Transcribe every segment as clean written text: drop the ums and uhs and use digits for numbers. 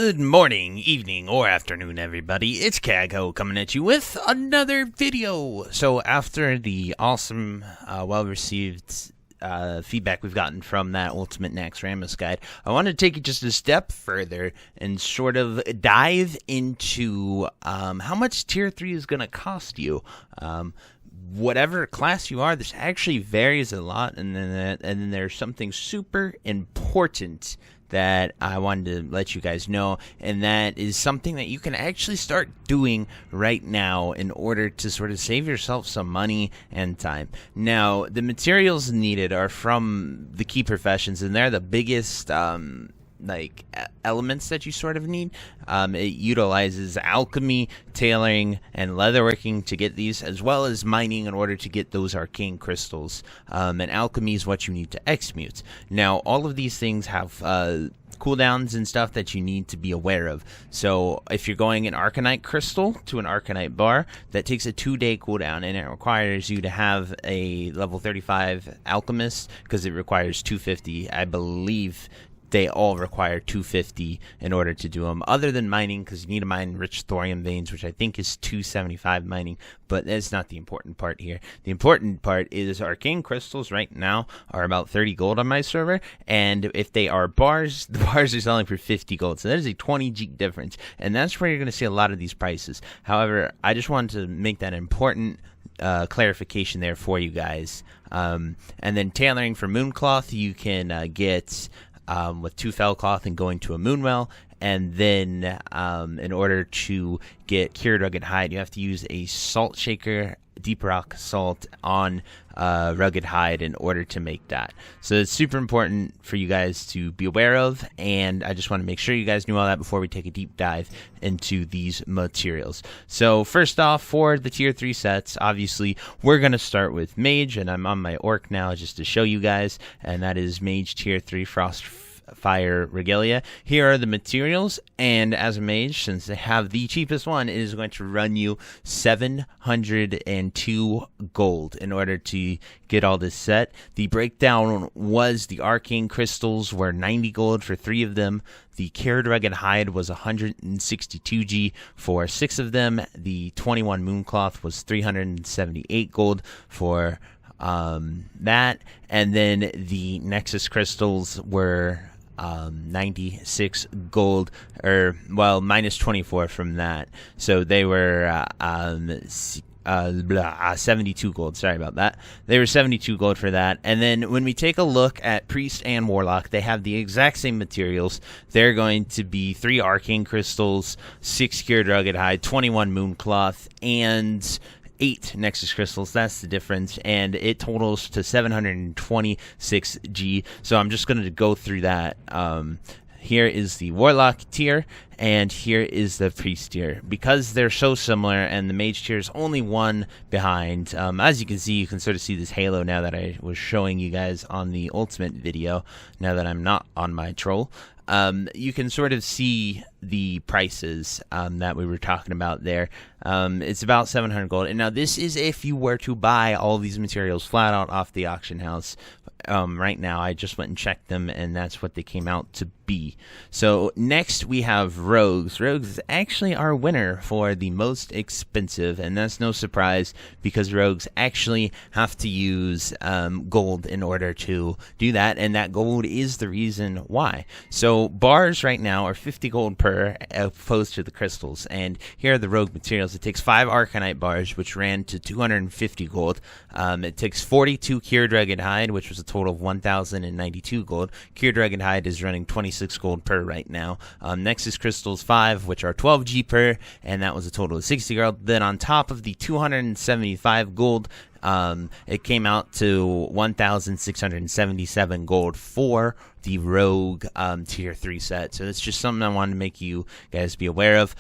Good morning, evening, or afternoon, everybody. It's Kaghoe coming at you with another video. So after the awesome, well-received feedback we've gotten from that Ultimate Naxxramas guide, I want to take it just a step further and sort of dive into how much Tier 3 is going to cost you. Whatever class you are, this actually varies a lot, and then there's something super important that I wanted to let you guys know, and that is something that you can actually start doing right now in order to sort of save yourself some money and time. Now, the materials needed are from the key professions, and they're the biggest elements that you sort of need. It utilizes alchemy, tailoring, and leatherworking to get these, as well as mining in order to get those arcane crystals. And alchemy is what you need to exmute. Now, all of these things have cooldowns and stuff that you need to be aware of. So if you're going an Arcanite crystal to an Arcanite bar, that takes a 2-day cooldown, and it requires you to have a level 35 alchemist, because it requires 250, I believe. They all require 250 in order to do them, other than mining, because you need to mine rich thorium veins, which I think is 275 mining, but that's not the important part here. The important part is arcane crystals right now are about 30 gold on my server, and if they are bars, the bars are selling for 50 gold, so that is a 20 G difference, and that's where you're going to see a lot of these prices. However, I just wanted to make that important clarification there for you guys. And then tailoring for Mooncloth, you can get with 2 fell cloth and going to a moonwell, and then in order to get cured rugged hide, you have to use a salt shaker, deep rock salt on rugged hide in order to make that. So it's super important for you guys to be aware of, and I just want to make sure you guys knew all that before we take a deep dive into these materials. So first off, for the tier 3 sets, obviously we're going to start with Mage, and I'm on my orc now just to show you guys, and that is Mage tier 3 Frost Fire Regalia. Here are the materials, and as a mage, since they have the cheapest one, it is going to run you 702 gold in order to get all this set. The breakdown was the arcane crystals were 90 gold for 3 of them. The cured rugged hide was 162 G for 6 of them. The 21 mooncloth was 378 gold for that, and then the nexus crystals were 96 gold, or well, minus 24 from that, so they were 72 gold. Sorry about that. They were 72 gold for that. And then when we take a look at Priest and Warlock, they have the exact same materials. They're going to be 3 arcane crystals, 6 cured rugged hide, 21 mooncloth, and 8 nexus crystals. That's the difference, and it totals to 726 G. So I'm just going to go through that. Here is the Warlock tier, and here is the Priest tier. Because they're so similar, and the Mage tier is only one behind, as you can see, you can sort of see this halo now that I was showing you guys on the Ultimate video, now that I'm not on my troll. You can sort of see the prices that we were talking about there. It's about 700 gold. And now this is if you were to buy all these materials flat out off the auction house. Right now, I just went and checked them, and that's what they came out to be. So next we have Rogues. Rogues is actually our winner for the most expensive, and that's no surprise because Rogues actually have to use gold in order to do that, and that gold is the reason why. So bars right now are 50 gold per, opposed to the crystals, and here are the Rogue materials. It takes 5 Arcanite bars, which ran to 250 gold. It takes 42 cured rugged hide, which was a total of 1,092 gold. Cured rugged hide is running 26 gold per right now. Nexus crystals 5, which are 12 G per, and that was a total of 60 gold. Then on top of the 275 gold, it came out to 1,677 gold for the Rogue tier 3 set. So it's just something I wanted to make you guys be aware of.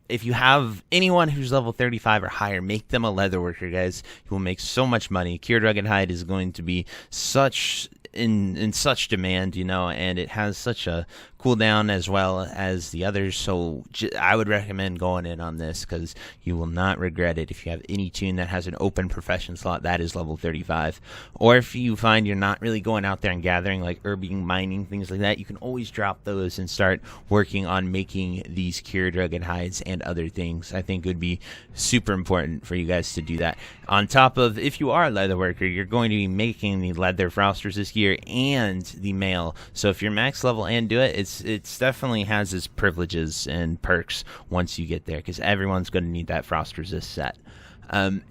If you have anyone who's level 35 or higher, make them a leatherworker, guys. You will make so much money. Cured rugged hide is going to be such in such demand, you know, and it has such a cooldown as well as the others, so I would recommend going in on this because you will not regret it. If you have any tune that has an open profession slot, that is level 35. Or if you find you're not really going out there and gathering, like herbing, mining, things like that, you can always drop those and start working on making these cured rugged hides and other things. I think it would be super important for you guys to do that. On top of, if you are a leather worker, you're going to be making the leather frosters this year and the mail. So if you're max level and do it, it's definitely has its privileges and perks once you get there, because everyone's going to need that frost resist set.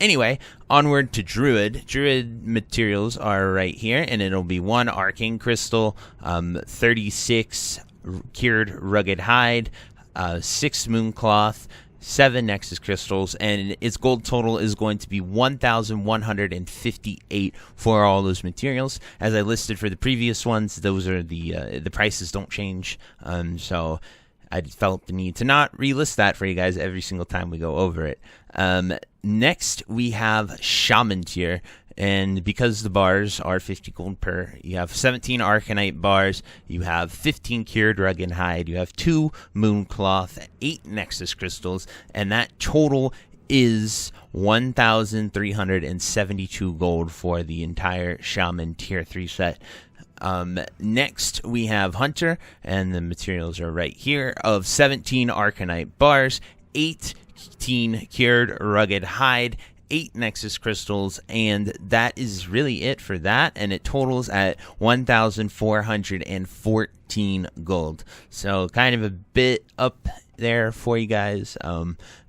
Anyway, onward to Druid. Druid materials are right here, and it'll be 1 arcane crystal, 36 cured rugged hide, 6 mooncloth, 7 nexus crystals, and its gold total is going to be 1,158 for all those materials. As I listed for the previous ones, those are the prices don't change, so I felt the need to not relist that for you guys every single time we go over it. Next, we have Shaman tier. And because the bars are 50 gold per, you have 17 Arcanite bars, you have 15 Cured Rugged Hide, you have 2 Mooncloth, 8 Nexus Crystals, and that total is 1,372 gold for the entire Shaman Tier 3 set. Next, we have Hunter, and the materials are right here, of 17 Arcanite bars, 18 Cured Rugged Hide, 8 Nexus Crystals, and that is really it for that, and it totals at 1,414 gold. So kind of a bit up there for you guys.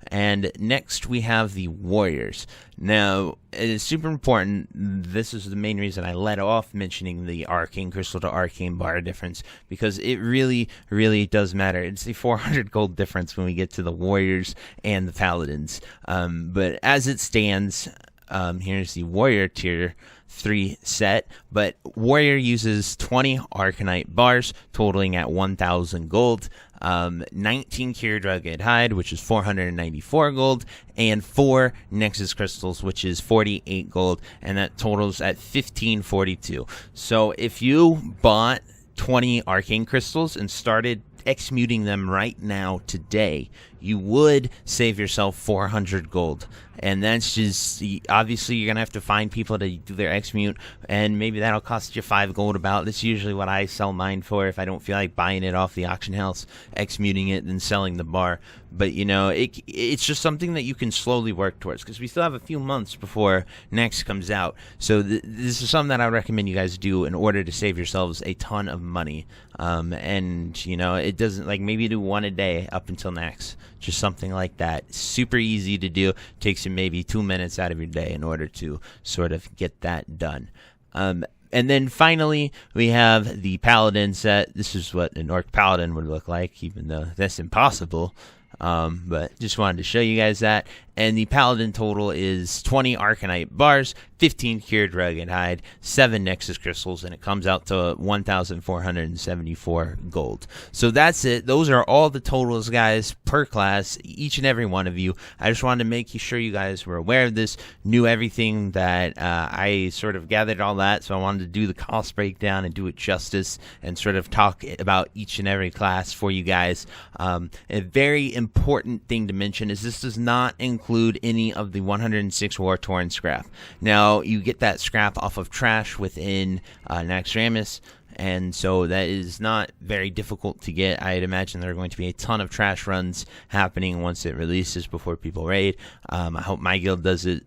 And next we have the Warriors. Now, it is super important. This is the main reason I led off mentioning the Arcane Crystal to Arcane Bar difference, because it really, really does matter. It's a 400 gold difference when we get to the Warriors and the Paladins. But as it stands, here's the Warrior Tier 3 set, but Warrior uses 20 Arcanite bars, totaling at 1,000 gold. 19 Cured Rugged Hide, which is 494 gold, and 4 Nexus Crystals, which is 48 gold, and that totals at 1542. So if you bought 20 Arcane Crystals and started exmuting them right now today, you would save yourself 400 gold. And that's just, obviously you're gonna have to find people to do their exmute, and maybe that'll cost you 5 gold about. That's usually what I sell mine for if I don't feel like buying it off the auction house, exmuting it and selling the bar. But you know, it's just something that you can slowly work towards, because we still have a few months before next comes out. So this is something that I recommend you guys do in order to save yourselves a ton of money. And you know, it doesn't, like, maybe do 1 a day up until next, just something like that. Super easy to do. Takes you maybe 2 minutes out of your day in order to sort of get that done. And then finally, we have the Paladin set. This is what an Orc Paladin would look like, even though that's impossible. But just wanted to show you guys that. And the Paladin total is 20 Arcanite bars, 15 Cured Rugged Hide, 7 Nexus Crystals, and it comes out to 1,474 gold. So that's it. Those are all the totals, guys, per class, each and every one of you. I just wanted to make sure you guys were aware of this, knew everything that I sort of gathered all that, so I wanted to do the cost breakdown and do it justice and sort of talk about each and every class for you guys. A very important thing to mention is this does not include any of the 106 War-Torn scrap. Now, you get that scrap off of trash within Naxxramas, and so that is not very difficult to get. I'd imagine there are going to be a ton of trash runs happening once it releases before people raid. I hope my guild does it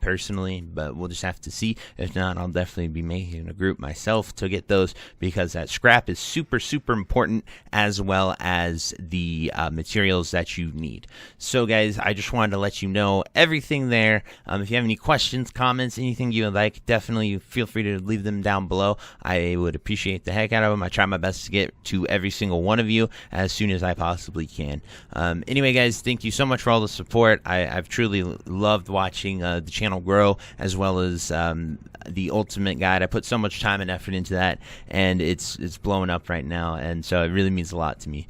personally, but we'll just have to see. If not, I'll definitely be making a group myself to get those, because that scrap is super important, as well as the materials that you need. So guys, I just wanted to let you know everything there. If you have any questions, comments, anything you would like, definitely feel free to leave them down below. I would appreciate the heck out of them. I try my best to get to every single one of you as soon as I possibly can. Anyway guys, thank you so much for all the support. I've truly loved watching the channel grow, as well as the Ultimate Guide. I put so much time and effort into that, and it's blowing up right now, and so it really means a lot to me.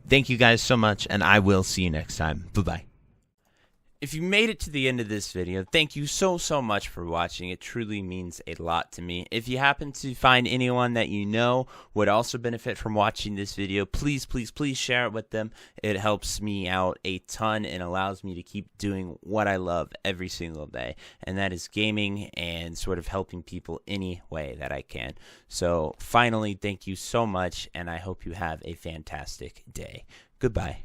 Thank you guys so much, and I will see you next time. Bye-bye. If you made it to the end of this video, thank you so much for watching. It truly means a lot to me. If you happen to find anyone that you know would also benefit from watching this video, please share it with them. It helps me out a ton and allows me to keep doing what I love every single day, and that is gaming and sort of helping people any way that I can. So finally, thank you so much, and I hope you have a fantastic day. Goodbye.